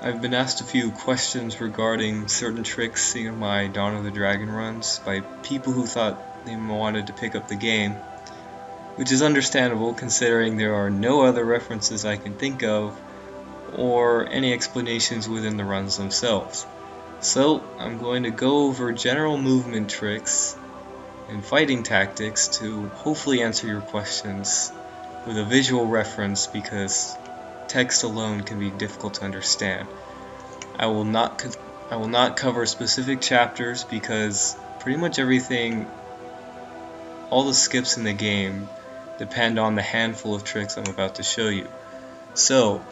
I've been asked a few questions regarding certain tricks in my Dawn of the Dragon runs by people who thought they wanted to pick up the game, which is understandable considering there are no other references I can think of or any explanations within the runs themselves. So I'm going to go over general movement tricks and fighting tactics to hopefully answer your questions with a visual reference because text alone can be difficult to understand. I will not cover specific chapters because pretty much everything, all the skips in the game depend on the handful of tricks I'm about to show you. So,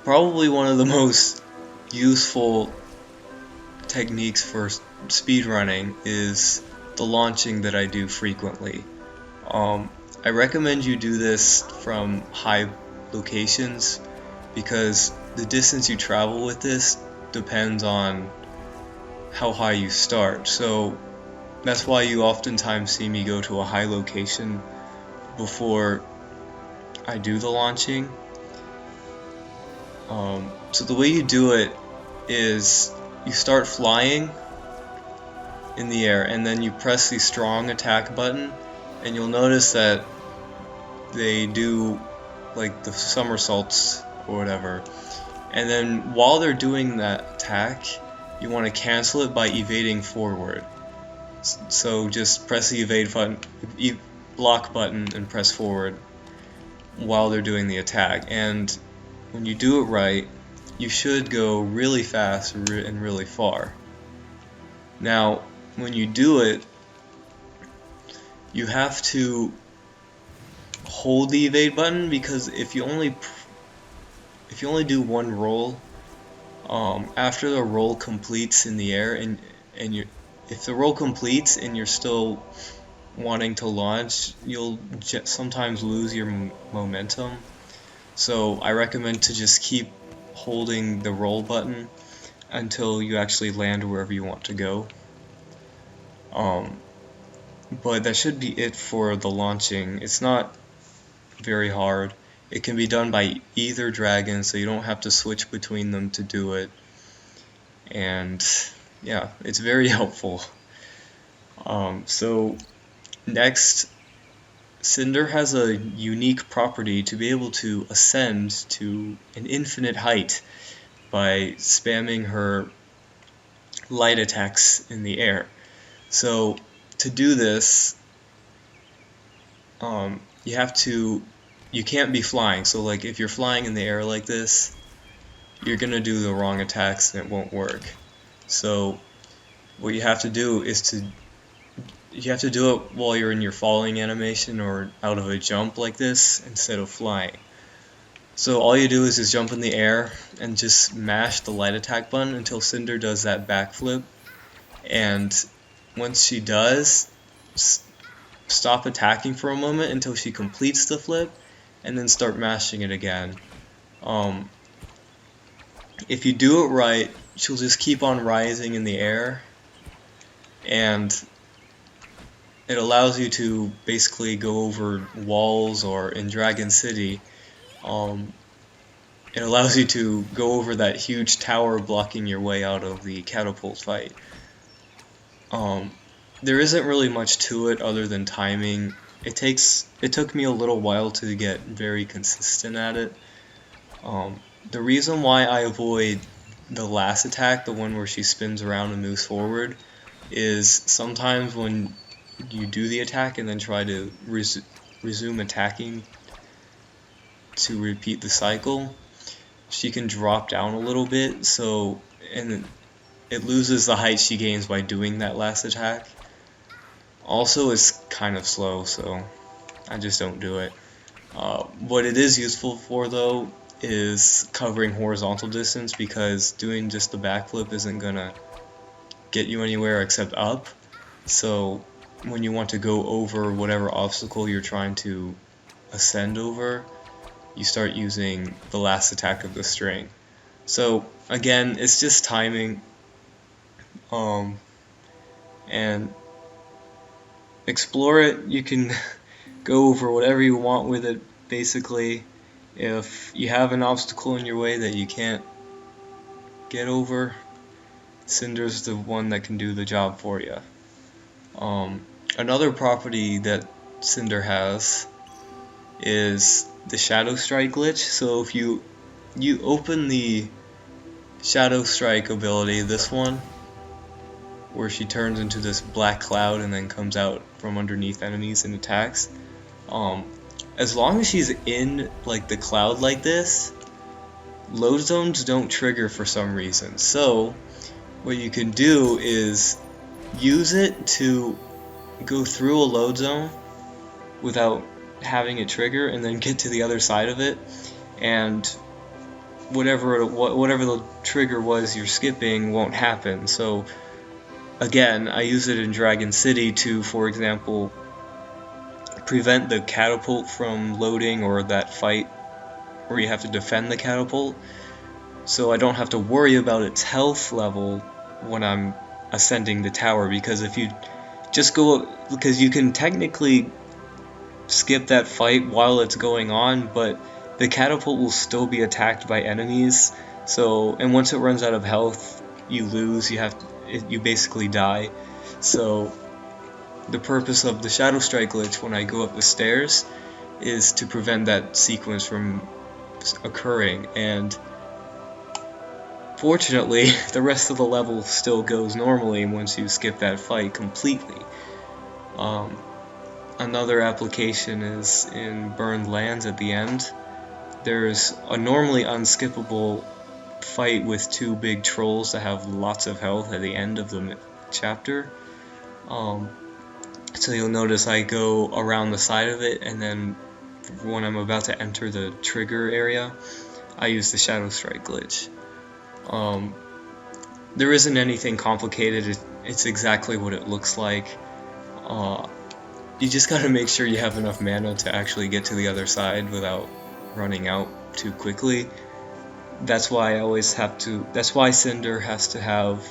probably one of the most useful techniques for speedrunning is the launching that I do frequently. I recommend you do this from high locations because the distance you travel with this depends on how high you start. So that's why you oftentimes see me go to a high location before I do the launching. So the way you do it is you start flying in the air and then you press the strong attack button, and you'll notice that they do like the somersaults or whatever. And then while they're doing that attack, you want to cancel it by evading forward. So just press the evade button, block button, and press forward while they're doing the attack. And when you do it right, you should go really fast and really far. Now, when you do it, you have to hold the evade button because if you only do one roll, after the roll completes in the air, if the roll completes and you're still wanting to launch, you'll sometimes lose your momentum. So I recommend to just keep holding the roll button until you actually land wherever you want to go. But that should be it for the launching. It's not very hard. It can be done by either dragon, so you don't have to switch between them to do it. And yeah, it's very helpful. So next, Cinder has a unique property to be able to ascend to an infinite height by spamming her light attacks in the air. So to do this, you can't be flying. So like if you're flying in the air like this, you're gonna do the wrong attacks and it won't work. So what you have to do is you have to do it while you're in your falling animation or out of a jump like this instead of flying. So all you do is just jump in the air and just mash the light attack button until Cinder does that backflip. And once she does, stop attacking for a moment until she completes the flip, and then start mashing it again. If you do it right, she'll just keep on rising in the air, and it allows you to basically go over walls, or in Dragon City, it allows you to go over that huge tower blocking your way out of the catapult fight. There isn't really much to it other than timing. It took me a little while to get very consistent at it. The reason why I avoid the last attack, the one where she spins around and moves forward, is sometimes when you do the attack and then try to resume attacking to repeat the cycle, she can drop down a little bit, and it loses the height she gains by doing that last attack. Also, it's kind of slow, so I just don't do it. What it is useful for, though, is covering horizontal distance, because doing just the backflip isn't gonna get you anywhere except up. So when you want to go over whatever obstacle you're trying to ascend over, you start using the last attack of the string. So again, it's just timing, and explore it. You can go over whatever you want with it, basically. If you have an obstacle in your way that you can't get over, Cinder's the one that can do the job for you. Another property that Cinder has is the Shadow Strike glitch. So if you open the Shadow Strike ability, this one, where she turns into this black cloud and then comes out from underneath enemies and attacks, as long as she's in like the cloud like this, load zones don't trigger for some reason. So what you can do is use it to go through a load zone without having it trigger, and then get to the other side of it, and whatever the trigger was you're skipping won't happen. So again, I use it in Dragon City to, for example, prevent the catapult from loading, or that fight where you have to defend the catapult, so I don't have to worry about its health level when I'm ascending the tower. Because if you just go, because you can technically skip that fight while it's going on, but the catapult will still be attacked by enemies. So, and once it runs out of health, you lose. You basically die. So the purpose of the Shadow Strike glitch when I go up the stairs is to prevent that sequence from occurring, and fortunately the rest of the level still goes normally once you skip that fight completely. Another application is in Burned Lands at the end. There's a normally unskippable fight with two big trolls that have lots of health at the end of the chapter. So you'll notice I go around the side of it, and then when I'm about to enter the trigger area, I use the Shadow Strike glitch. There isn't anything complicated, it's exactly what it looks like. You just gotta make sure you have enough mana to actually get to the other side without running out too quickly. That's why Cinder has to have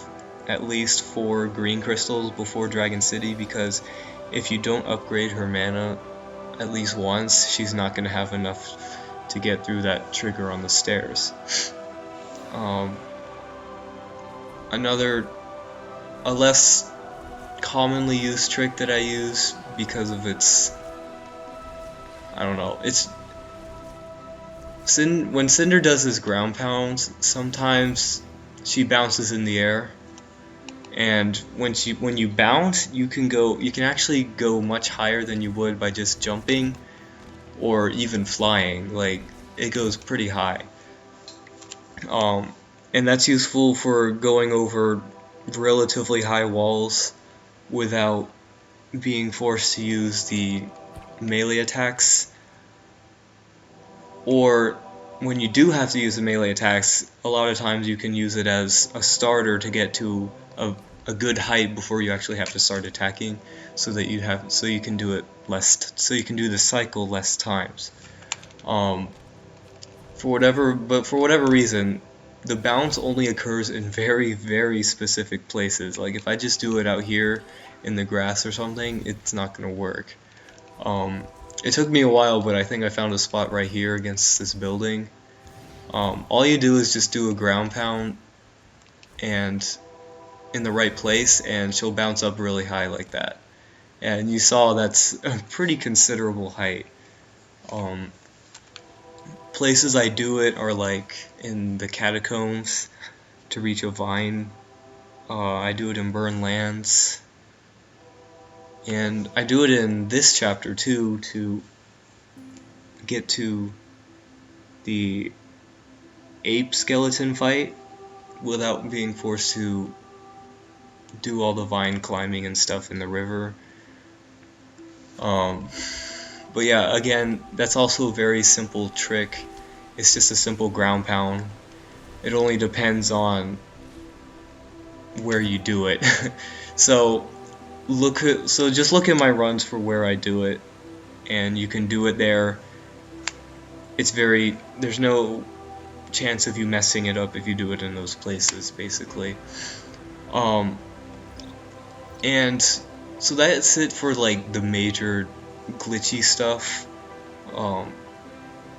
at least 4 green crystals before Dragon City, because if you don't upgrade her mana at least once, she's not going to have enough to get through that trigger on the stairs. A less commonly used trick that I use because of its, I don't know, when Cinder does his ground pounds, sometimes she bounces in the air, and when you bounce, you can actually go much higher than you would by just jumping or even flying. Like, it goes pretty high. And that's useful for going over relatively high walls without being forced to use the melee attacks. Or when you do have to use the melee attacks, a lot of times you can use it as a starter to get to a good height before you actually have to start attacking, so you can do the cycle less times. For whatever reason, the bounce only occurs in very, very specific places. Like, if I just do it out here in the grass or something, it's not gonna work. It took me a while, but I think I found a spot right here against this building. All you do is just do a ground pound and in the right place, and she'll bounce up really high like that. And you saw that's a pretty considerable height. Places I do it are like in the catacombs to reach a vine. I do it in Burned Lands. And I do it in this chapter too, to get to the ape skeleton fight without being forced to do all the vine climbing and stuff in the river. But yeah, again, that's also a very simple trick. It's just a simple ground pound. It only depends on where you do it. So just look at my runs for where I do it, and you can do it there. There's no chance of you messing it up if you do it in those places, basically. And so that's it for like the major glitchy stuff.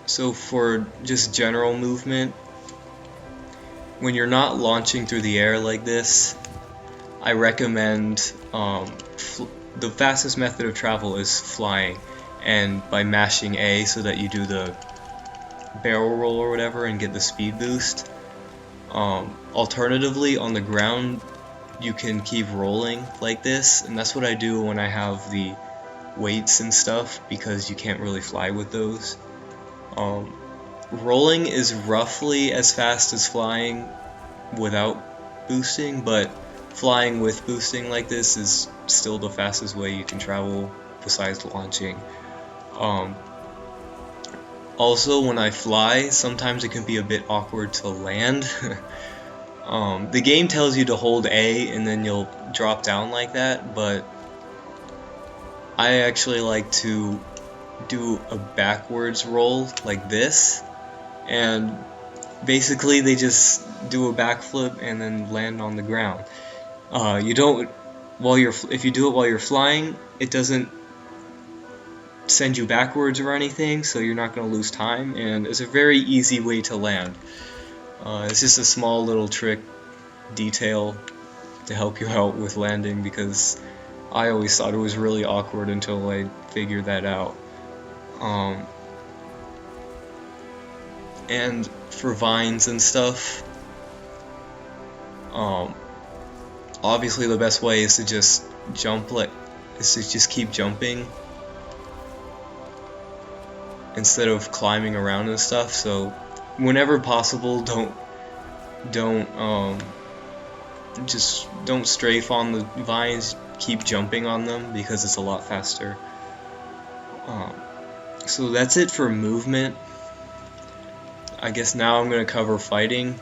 So for just general movement, when you're not launching through the air like this, I recommend the fastest method of travel is flying, and by mashing A so that you do the barrel roll or whatever and get the speed boost. Alternatively, on the ground, you can keep rolling like this, and that's what I do when I have the weights and stuff, because you can't really fly with those. Rolling is roughly as fast as flying without boosting, but flying with boosting like this is still the fastest way you can travel besides launching. Also, when I fly, sometimes it can be a bit awkward to land. The game tells you to hold A and then you'll drop down like that, but I actually like to do a backwards roll like this, and basically they just do a backflip and then land on the ground. If you do it while you're flying, it doesn't send you backwards or anything, so you're not going to lose time, and it's a very easy way to land. It's just a small little trick detail to help you out with landing, because I always thought it was really awkward until I figured that out. And for vines and stuff, obviously the best way is to just keep jumping instead of climbing around and stuff. So whenever possible, don't strafe on the vines, keep jumping on them because it's a lot faster. So that's it for movement. I guess now I'm going to cover fighting.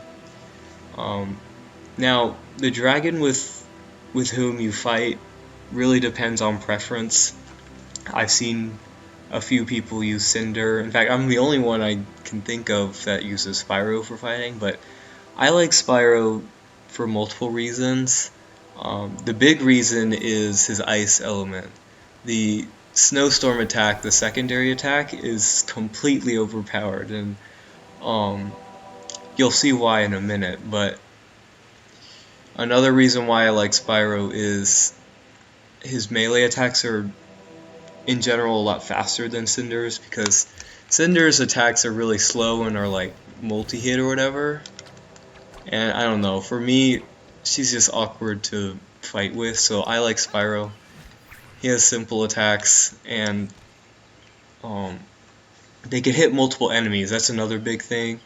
Now, the dragon with whom you fight really depends on preference. I've seen a few people use Cinder. In fact, I'm the only one I can think of that uses Spyro for fighting, but I like Spyro for multiple reasons. The big reason is his ice element. The snowstorm attack, the secondary attack, is completely overpowered, and you'll see why in a minute. But another reason why I like Spyro is his melee attacks are in general a lot faster than Cinder's, because Cinder's attacks are really slow and are like multi-hit or whatever, and I don't know, for me she's just awkward to fight with, so I like Spyro. He has simple attacks, and they can hit multiple enemies. That's another big thing.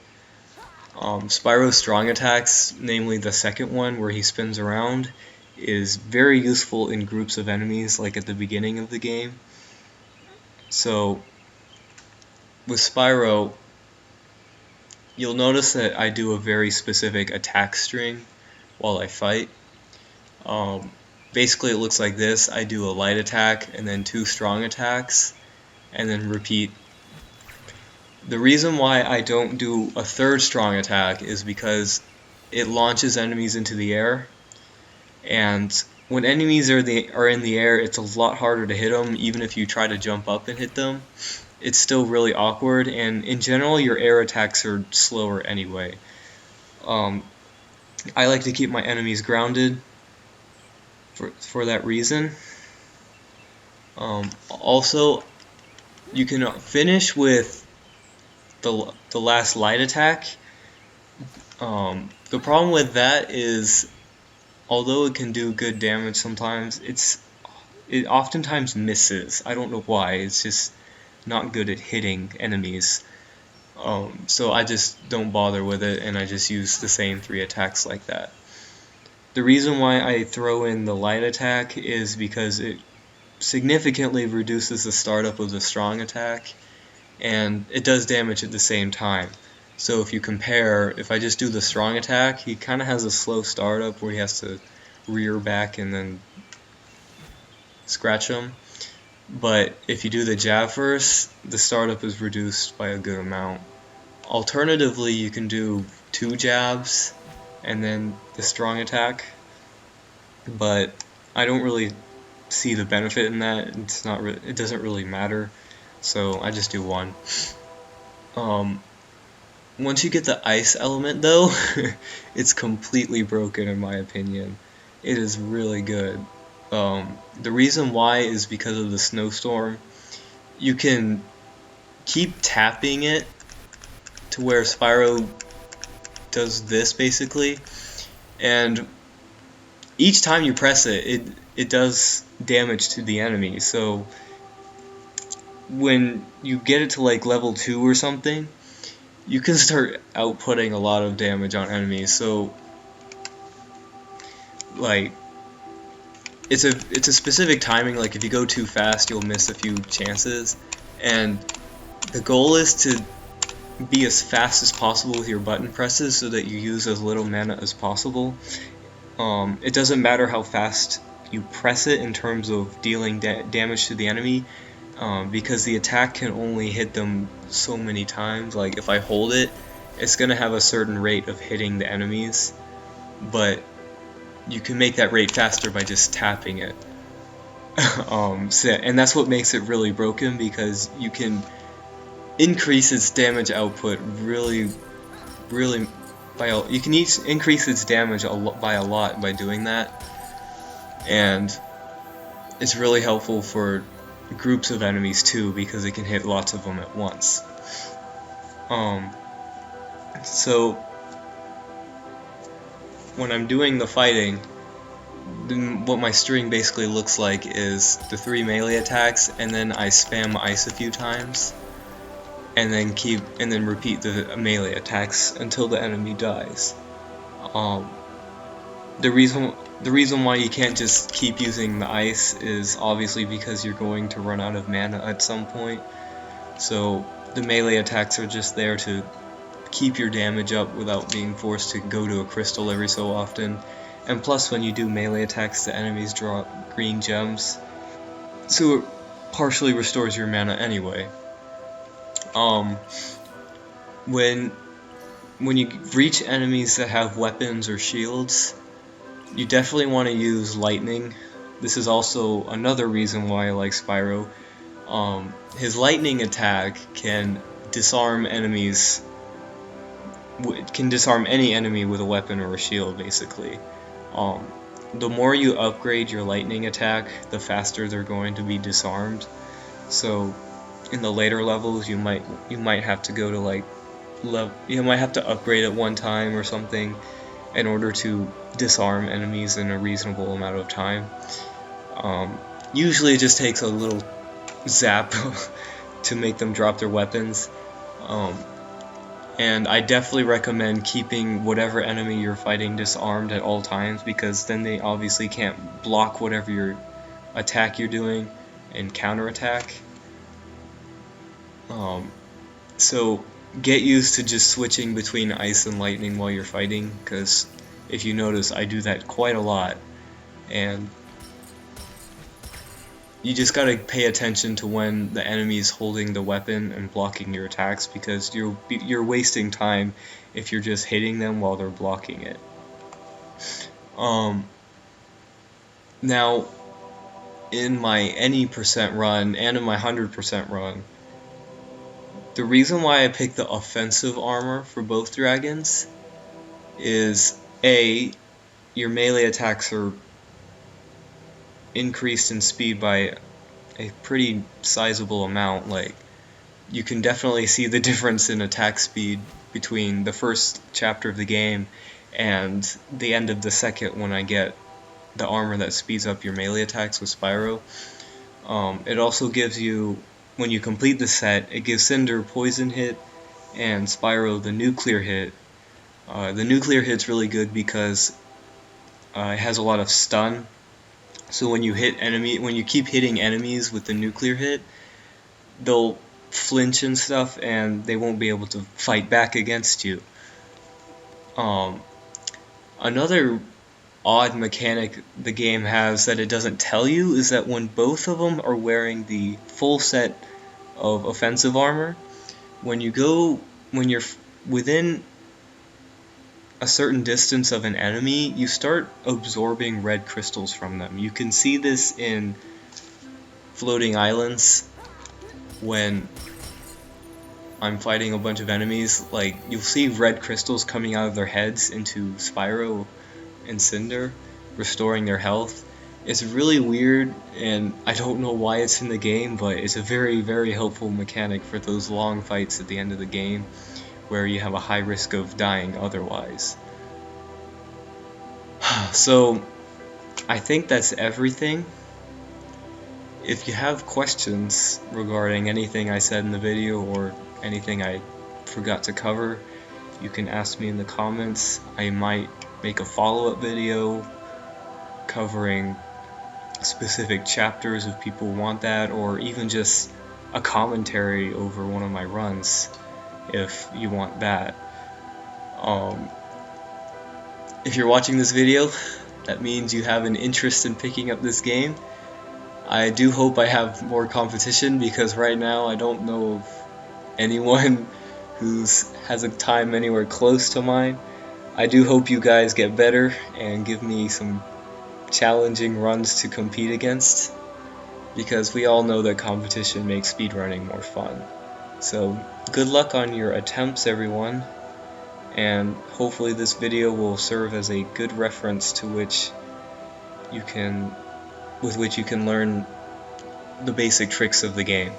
Spyro's strong attacks, namely the second one where he spins around, is very useful in groups of enemies, like at the beginning of the game. So with Spyro, you'll notice that I do a very specific attack string while I fight. Basically it looks like this. I do a light attack and then 2 strong attacks and then repeat. The reason why I don't do a 3rd strong attack is because it launches enemies into the air, and when enemies are in the air, it's a lot harder to hit them. Even if you try to jump up and hit them, it's still really awkward, and in general your air attacks are slower anyway. I like to keep my enemies grounded for that reason. Also, you can finish with the last light attack. The problem with that is, although it can do good damage sometimes, it oftentimes misses. I don't know why. It's just not good at hitting enemies. So I just don't bother with it, and I just use the same 3 attacks like that. The reason why I throw in the light attack is because it significantly reduces the startup of the strong attack, and it does damage at the same time. So if you compare, if I just do the strong attack, he kind of has a slow startup where he has to rear back and then scratch him. But if you do the jab first, the startup is reduced by a good amount. Alternatively, you can do 2 jabs and then the strong attack, but I don't really see the benefit in that. It doesn't really matter, so I just do 1. Once you get the ice element though, it's completely broken in my opinion. It is really good. The reason why is because of the snowstorm. You can keep tapping it to where Spyro does this basically, and each time you press it does damage to the enemy. So when you get it to like level 2 or something, you can start outputting a lot of damage on enemies. So like it's a specific timing. Like if you go too fast, you'll miss a few chances, and the goal is to be as fast as possible with your button presses so that you use as little mana as possible. It doesn't matter how fast you press it in terms of dealing damage to the enemy, because the attack can only hit them so many times. Like if I hold it, it's gonna have a certain rate of hitting the enemies, but you can make that rate faster by just tapping it. And that's what makes it really broken, because you can increase its damage output really you can increase its damage by a lot by doing that, and it's really helpful for groups of enemies too, because it can hit lots of them at once. So when I'm doing the fighting, then what my string basically looks like is the 3 melee attacks, and then I spam ice a few times, and then repeat the melee attacks until the enemy dies. The reason why you can't just keep using the ice is obviously because you're going to run out of mana at some point. So the melee attacks are just there to keep your damage up without being forced to go to a crystal every so often. And plus, when you do melee attacks, the enemies drop green gems, so it partially restores your mana anyway. When you reach enemies that have weapons or shields, you definitely want to use lightning. This is also another reason why I like Spyro. His lightning attack can disarm enemies. Can disarm any enemy with a weapon or a shield, basically. The more you upgrade your lightning attack, the faster they're going to be disarmed. So in the later levels, you might have to go to like you might have to upgrade it one time or something in order to disarm enemies in a reasonable amount of time. Usually it just takes a little zap to make them drop their weapons. And I definitely recommend keeping whatever enemy you're fighting disarmed at all times, because then they obviously can't block whatever your attack you're doing and counterattack. So get used to just switching between ice and lightning while you're fighting, because if you notice, I do that quite a lot, and you just gotta pay attention to when the enemy is holding the weapon and blocking your attacks, because you're wasting time if you're just hitting them while they're blocking it. Now, in my any percent run and in my 100% run, the reason why I picked the offensive armor for both dragons is A, your melee attacks are increased in speed by a pretty sizable amount. Like, you can definitely see the difference in attack speed between the first chapter of the game and the end of the second, when I get the armor that speeds up your melee attacks with Spyro. It also gives you, when you complete the set, it gives Cinder poison hit and Spyro the nuclear hit. The nuclear hit's really good because it has a lot of stun. So when you keep hitting enemies with the nuclear hit, they'll flinch and stuff, and they won't be able to fight back against you. Another odd mechanic the game has that it doesn't tell you is that when both of them are wearing the full set of offensive armor, when you're within a certain distance of an enemy, you start absorbing red crystals from them. You can see this in Floating Islands when I'm fighting a bunch of enemies, like you'll see red crystals coming out of their heads into Spyro and Cinder, restoring their health. It's really weird, and I don't know why it's in the game, but it's a very, very helpful mechanic for those long fights at the end of the game where you have a high risk of dying otherwise. So I think that's everything. If you have questions regarding anything I said in the video or anything I forgot to cover, you can ask me in the comments. I might make a follow-up video covering specific chapters if people want that, or even just a commentary over one of my runs if you want that. If you're watching this video, that means you have an interest in picking up this game. I do hope I have more competition, because right now I don't know of anyone who has a time anywhere close to mine. I do hope you guys get better and give me some challenging runs to compete against, because we all know that competition makes speedrunning more fun. So good luck on your attempts, everyone, and hopefully this video will serve as a good reference with which you can learn the basic tricks of the game.